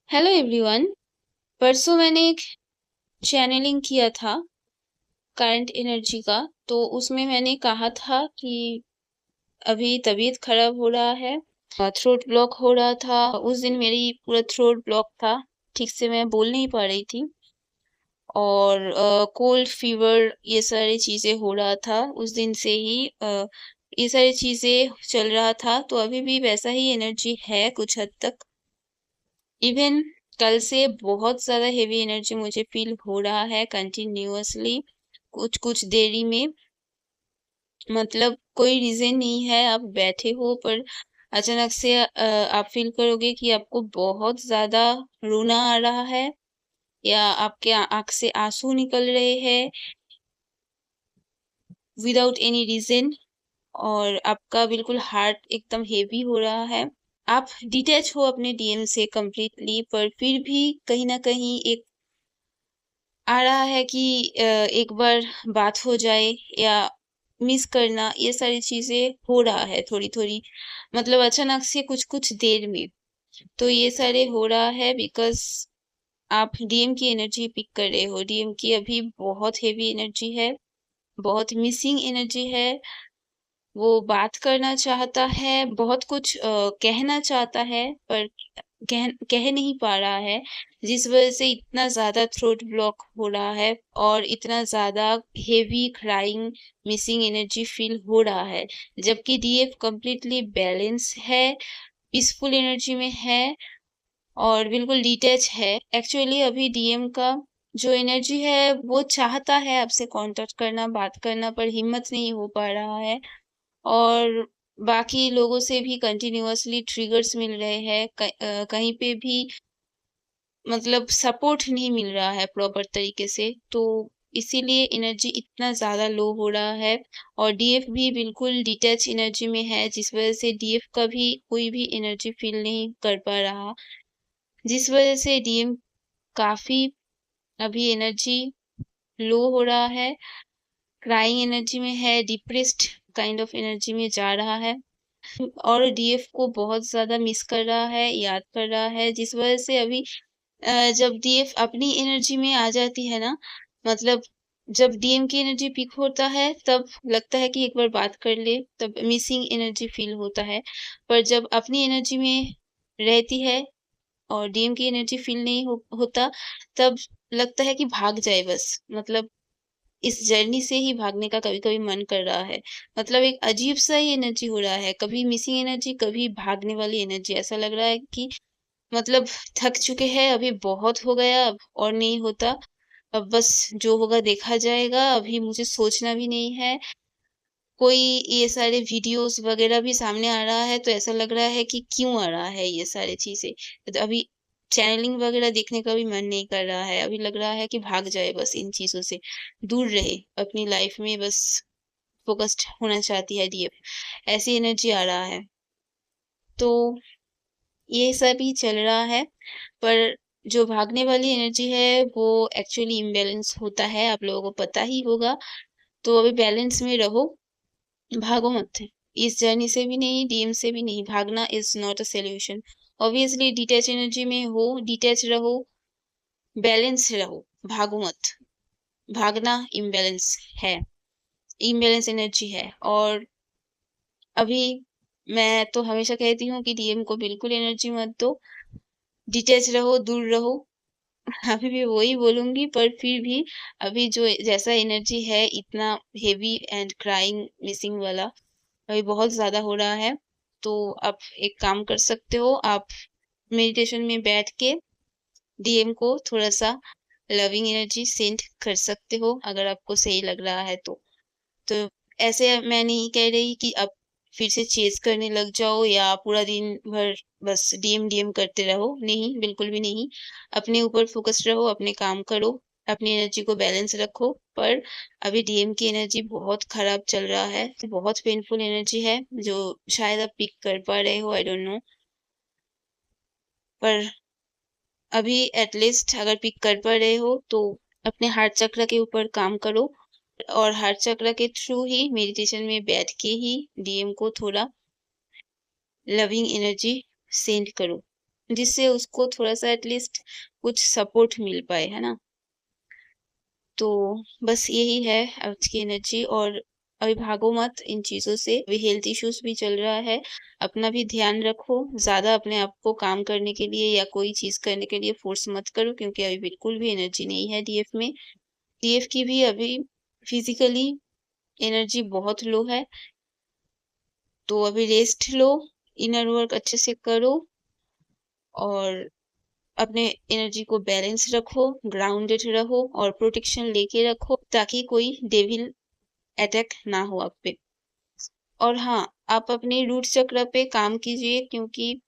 Hello everyone. परसों मैंने एक चैनलिंग किया था करंट एनर्जी का। तो उसमें मैंने कहा था कि अभी तबीयत खराब हो रहा है, थ्रोट ब्लॉक हो रहा था। उस दिन मेरी पूरा थ्रोट ब्लॉक था, ठीक से मैं बोल नहीं पा रही थी और कोल्ड फीवर ये सारी चीज़ें हो रहा था। उस दिन से ही ये सारी चीज़ें चल रहा था। तो अभी भी वैसा ही एनर्जी है कुछ हद तक। इवन कल से बहुत ज़्यादा हेवी एनर्जी मुझे फील हो रहा है कंटिन्यूअसली, कुछ कुछ देरी में। मतलब कोई रीज़न नहीं है, आप बैठे हो पर अचानक से आप फील करोगे कि आपको बहुत ज़्यादा रोना आ रहा है या आपके आँख से आँसू निकल रहे हैं विदाउट एनी रीज़न, और आपका बिल्कुल हार्ट एकदम हेवी हो रहा है। आप डिटैच हो अपने डीएम से कंप्लीटली, पर फिर भी कहीं न कहीं एक आ रहा है कि एक बार बात हो जाए या मिस करना, ये सारी चीज़ें हो रहा है थोड़ी-थोड़ी। मतलब अचानक से कुछ-कुछ देर में। तो ये सारे हो रहा है बिकॉज़ आप डीएम की एनर्जी पिक कर रहे हो। डीएम की अभी बहुत हेवी एनर्जी है, बहुत मिसिंग एनर्जी है। वो बात करना चाहता है, बहुत कुछ कहना चाहता है, पर कह नहीं पा रहा है, जिस वजह से इतना ज़्यादा थ्रोट ब्लॉक हो रहा है और इतना ज़्यादा heavy crying, missing energy feel हो रहा है। जबकि डीएफ कंप्लीटली बैलेंस है, पीसफुल एनर्जी में है और बिल्कुल डिटैच है। एक्चुअली अभी डीएम का जो एनर्जी है, वो चाहता है आपसे कॉन्टैक्ट करना, बात करना, पर हिम्मत नहीं हो पा रहा है। और बाकी लोगों से भी कंटिन्यूअसली ट्रिगर्स मिल रहे हैं। कहीं पे भी मतलब सपोर्ट नहीं मिल रहा है प्रॉपर तरीके से। तो इसीलिए एनर्जी इतना ज़्यादा लो हो रहा है और डीएफ भी बिल्कुल डिटैच एनर्जी में है, जिस वजह से डीएफ का भी कोई भी एनर्जी फील नहीं कर पा रहा। जिस वजह से डीएम काफ़ी अभी एनर्जी लो हो रहा है, क्राइंग एनर्जी में है, डिप्रेस्ड काइंड ऑफ एनर्जी में जा रहा है और डीएफ को बहुत ज़्यादा मिस कर रहा है, याद कर रहा है, जिस वजह से अभी जब डीएफ अपनी एनर्जी में आ जाती है ना, मतलब जब डीएम की एनर्जी पीक होता है, तब लगता है कि एक बार बात कर ले, तब मिसिंग एनर्जी फील होता है। पर जब अपनी एनर्जी में रहती है और डीएम की एनर्जी फील नहीं होता, तब लगता है कि भाग जाए बस। मतलब इस जर्नी से ही भागने का कभी-कभी मन कर रहा है। मतलब एक अजीब-सा ही एनर्जी हो रहा है, कभी मिसिंग एनर्जी, कभी भागने वाली एनर्जी। ऐसा लग रहा है कि मतलब थक चुके हैं, अभी बहुत हो गया, अब और नहीं होता। अब बस जो होगा देखा जाएगा, अभी मुझे सोचना भी नहीं है। कोई ये सारे वीडियोज़ वगैरह भी सामने आ रहा है, तो ऐसा लग रहा है कि क्यों आ रहा है ये सारी चीज़ें। तो अभी चैनलिंग वगैरह देखने का भी मन नहीं कर रहा है। अभी लग रहा है कि भाग जाए बस इन चीज़ों से, दूर रहे, अपनी लाइफ़ में बस फ़ोकस्ड होना चाहती है डीएफ, ऐसी एनर्जी आ रहा है। तो ये सब ही चल रहा है, पर जो भागने वाली एनर्जी है, वो एक्चुअली इम्बैलेंस होता है, आप लोगों को पता ही होगा। तो अभी बैलेंस में रहो, भागो मत। इस जर्नी से भी नहीं, डीएम से भी नहीं, भागना is not a solution. Obviously detach energy में हो, डिटैच रहो, बैलेंस रहो, भागो मत। भागना इम्बैलेंस है, इम्बैलेंस एनर्जी है। और अभी मैं तो हमेशा कहती हूँ कि डीएम को बिल्कुल एनर्जी मत दो, डिटैच रहो, दूर रहो। अभी भी वही बोलूँगी, पर फिर भी अभी जो जैसा एनर्जी है, इतना हेवी एंड क्राइंग मिसिंग वाला अभी बहुत ज़्यादा हो रहा है। तो आप एक काम कर सकते हो, आप मेडिटेशन में बैठ के डीएम को थोड़ा-सा लविंग एनर्जी सेंड कर सकते हो, अगर आपको सही लग रहा है तो। तो ऐसे मैं नहीं कह रही कि आप फिर से चेज़ करने लग जाओ या पूरा दिन भर बस डीएम करते रहो, नहीं, बिल्कुल भी नहीं। अपने ऊपर फ़ोकस्ड रहो, अपने काम करो, अपनी एनर्जी को बैलेंस रखो। पर अभी डीएम की एनर्जी बहुत खराब चल रहा है, तो बहुत पेनफुल एनर्जी है, जो शायद आप पिक कर पा रहे हो, आई डोंट नो। पर अभी एट लीस्ट अगर पिक कर पा रहे हो, तो अपने हार्ट चक्र के ऊपर काम करो और हार्ट चक्र के थ्रू ही मेडिटेशन में बैठ के ही डीएम को थोड़ा लविंग एनर्जी सेंड करो। जिससे उसको थोड़ा-सा एटलीस्ट कुछ सपोर्ट मिल पाए, है ना? तो बस यही है आज की एनर्जी। और अभी भागो मत इन चीज़ों से, अभी हेल्थ इश्यूज़ भी चल रहा है, अपना भी ध्यान रखो, ज़्यादा अपने आप को काम करने के लिए या कोई चीज़ करने के लिए फ़ोर्स मत करो, क्योंकि अभी बिल्कुल भी एनर्जी नहीं है डीएफ में। डीएफ की भी अभी फिज़िकली एनर्जी बहुत लो है, तो अभी रेस्ट लो, इनर वर्क अच्छे से करो और अपने एनर्जी को बैलेंस रखो, ग्राउंडेड रहो और प्रोटेक्शन लेके रखो, ताकि कोई डेविल अटैक ना हो आप पे। और हाँ, आप अपने रूट चक्र पे काम कीजिए, क्योंकि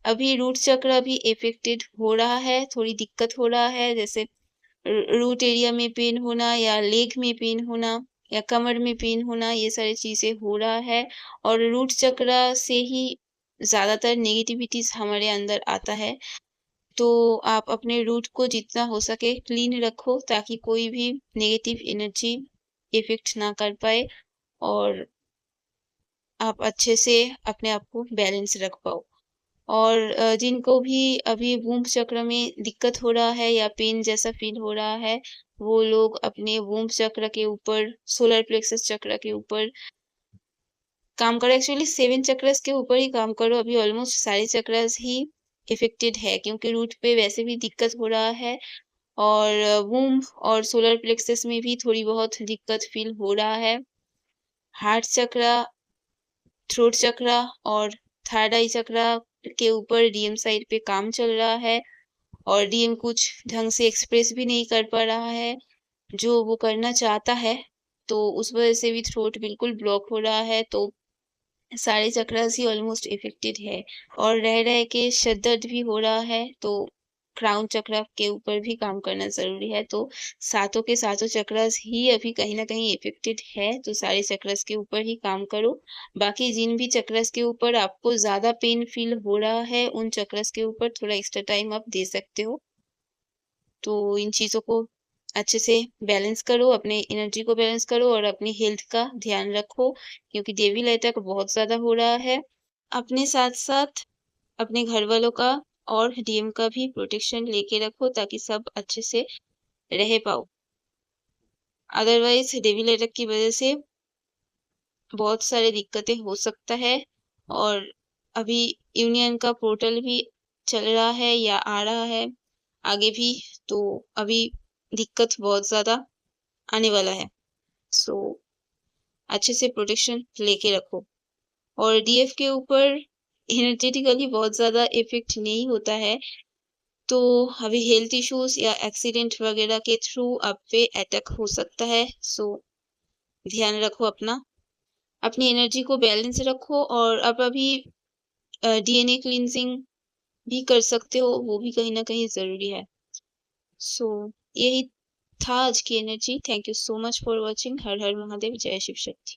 अभी रूट चक्र अभी इफ़ेक्टेड हो रहा है, थोड़ी दिक्कत हो रहा है, जैसे रूट एरिया में पेन होना या लेग में पेन होना या कमर में पेन होना, ये सारी चीज़ें हो रहा है। और रूट चक्र से ही ज़्यादातर नेगेटिविटीज़ हमारे अंदर आता है। तो आप अपने रूट को जितना हो सके क्लीन रखो, ताकि कोई भी नेगेटिव एनर्जी इफ़ेक्ट ना कर पाए और आप अच्छे से अपने आप को बैलेंस रख पाओ। और जिनको भी अभी वूम्ब चक्र में दिक्कत हो रहा है या पेन जैसा फ़ील हो रहा है, वो लोग अपने वूम्ब चक्र के ऊपर, सोलर प्लेक्सस चक्र के ऊपर काम करो। एक्चुअली 7 चक्रस के ऊपर ही काम करो, अभी ऑलमोस्ट सारे चक्रस ही इफ़ेक्टेड है, क्योंकि रूट पे वैसे भी दिक्कत हो रहा है और वूम्ब और सोलर प्लेक्सस में भी थोड़ी बहुत दिक्कत फ़ील हो रहा है। हार्ट चक्र, थ्रोट चक्र और थर्ड आई चक्र के ऊपर डीएम साइड पे काम चल रहा है और डीएम कुछ ढंग से एक्सप्रेस भी नहीं कर पा रहा है, जो वो करना चाहता है। तो उस वज़ह से भी थ्रोट बिल्कुल ब्लॉक हो रहा है, तो सारे चक्रास ही ऑलमोस्ट इफ़ेक्टेड है। और रह के सर दर्द भी हो रहा है, तो क्राउन चक्र के ऊपर भी काम करना ज़रूरी है। तो सातों के सातों चक्रास ही अभी कहीं न कहीं इफ़ेक्टेड है, तो सारे चक्रास के ऊपर ही काम करो। बाकी जिन भी चक्रास के ऊपर आपको ज़्यादा पेन फ़ील हो रहा है, उन चक्रास के ऊपर थोड़ा एक्स्ट्रा टाइम आप दे सकते हो। तो इन चीज़ों को अच्छे से बैलेंस करो, अपने एनर्जी को बैलेंस करो और अपनी हेल्थ का ध्यान रखो, क्योंकि डेविल अटैक बहुत ज़्यादा हो रहा है। अपने साथ-साथ अपने घरवालों का और डीएम का भी प्रोटेक्शन लेके रखो, ताकि सब अच्छे से रह पाओ। अदरवाइज़ डेविल अटैक की वज़ह से बहुत सारी दिक्कतें हो सकता है। और अभी यूनियन का पोर्टल भी चल रहा है या आ रहा है आगे भी, तो अभी दिक्कत बहुत ज़्यादा आने वाला है। सो अच्छे से प्रोटेक्शन लेके रखो। और डीएफ के ऊपर एनर्जेटिकली बहुत ज़्यादा इफ़ेक्ट नहीं होता है, तो अभी हेल्थ इश्यूज़ या एक्सीडेंट वगैरह के थ्रू आप पे अटैक हो सकता है। सो ध्यान रखो अपना, अपनी एनर्जी को बैलेंस रखो। और आप अभी डीएनए क्लींजिंग भी कर सकते हो, वो भी कहीं न कहीं ज़रूरी है। सो यही था आज की energy. Thank you so much for watching. हर हर महादेव, जय शिव शक्ति।